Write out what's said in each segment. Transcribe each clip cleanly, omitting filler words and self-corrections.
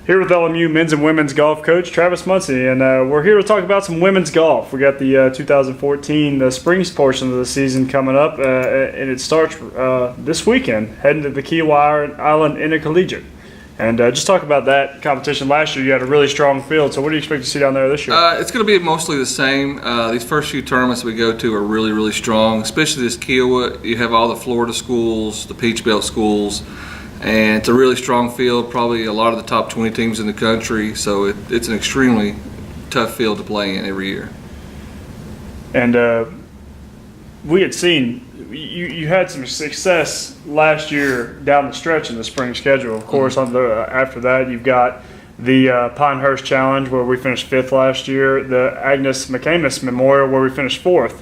Here with LMU men's and women's golf coach Travis Muncy, and we're here to talk about some women's golf. We got the 2014 springs portion of the season coming up, and it starts this weekend, heading to the Key Island Intercollegiate. And just talk about that competition. Last year you had a really strong field, so what do you expect to see down there this year? It's going to be mostly the same. These first few tournaments we go to are really, really strong, especially this Kiowa. You have all the Florida schools, the Peach Belt schools, and it's a really strong field, probably a lot of the top 20 teams in the country, so it's an extremely tough field to play in every year. And we had seen you had some success last year down the stretch in the spring schedule. Of course, after that you've got the Pinehurst Challenge where we finished 5th last year, the Agnes McCamus Memorial where we finished 4th.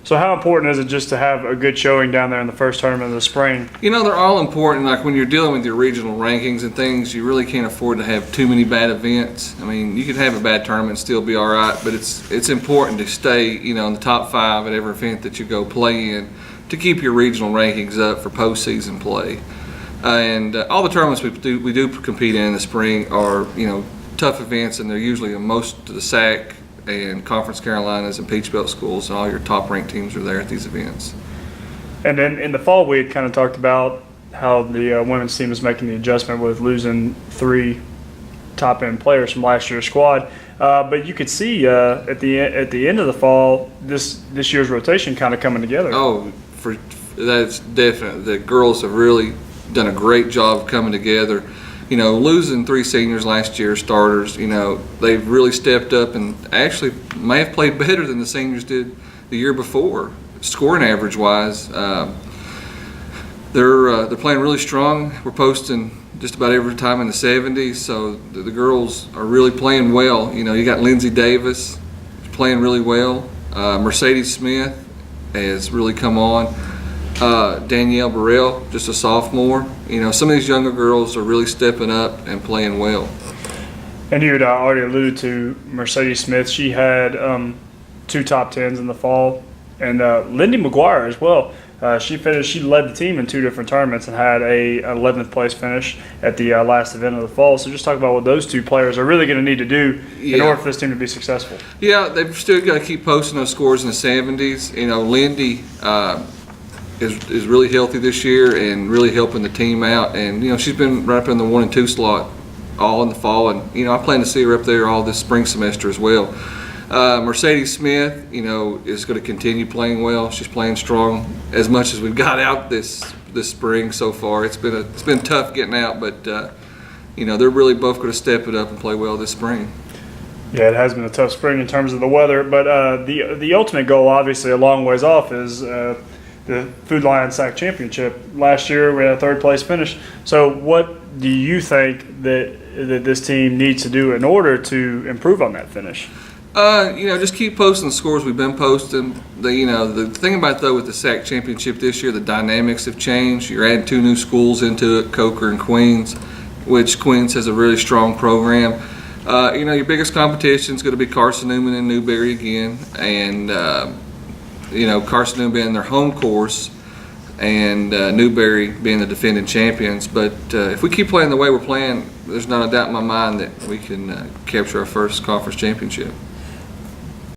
So how important is it just to have a good showing down there in the first tournament of the spring? You know, they're all important. Like when you're dealing with your regional rankings and things, you really can't afford to have too many bad events. I mean, you can have a bad tournament and still be all right, but it's important to stay, you know, in the top 5 at every event that you go play in to keep your regional rankings up for postseason play. And all the tournaments we do compete in the spring are, you know, tough events, and they're usually most of the SAC and Conference Carolinas and Peach Belt schools, and all your top-ranked teams are there at these events. And then in the fall, we had kind of talked about how the women's team is making the adjustment with losing 3 top-end players from last year's squad. But you could see at the end of the fall, this year's rotation kind of coming together. Oh, that's definite. The girls have really done a great job of coming together. You know, losing 3 seniors last year, starters, you know, they've really stepped up and actually may have played better than the seniors did the year before, scoring average-wise. They're playing really strong. We're posting just about every time in the 70s, so the girls are really playing well. You know, you got Lindsay Davis playing really well. Mercedes Smith has really come on. Danielle Burrell, just a sophomore. You know, some of these younger girls are really stepping up and playing well. And you had already alluded to Mercedes Smith. She had 2 top 10s in the fall, and Lindy McGuire as well. She led the team in 2 different tournaments and had a 11th place finish at the last event of the fall. So just talk about what those 2 players are really going to need to do in order for this team to be successful. Yeah, they've still got to keep posting those scores in the 70s. You know, Lindy is really healthy this year and really helping the team out, and you know, she's been right up in the 1 and 2 slot all in the fall, and you know, I plan to see her up there all this spring semester as well. Mercedes Smith, you know, is going to continue playing well. She's playing strong as much as we've got out this spring so far. It's been tough getting out, but you know, they're really both going to step it up and play well this spring. Yeah, it has been a tough spring in terms of the weather, but the ultimate goal, obviously a long ways off, is the Food Lion SAC Championship. Last year we had a 3rd place finish. So what do you think that this team needs to do in order to improve on that finish? You know, just keep posting the scores we've been posting. The thing about it, though, with the SAC Championship this year, the dynamics have changed. You're adding 2 new schools into it, Coker and Queens, which Queens has a really strong program. You know, your biggest competition is going to be Carson Newman and Newberry again, and you know, Carson Newman being their home course and Newberry being the defending champions. But if we keep playing the way we're playing, there's not a doubt in my mind that we can capture our first conference championship.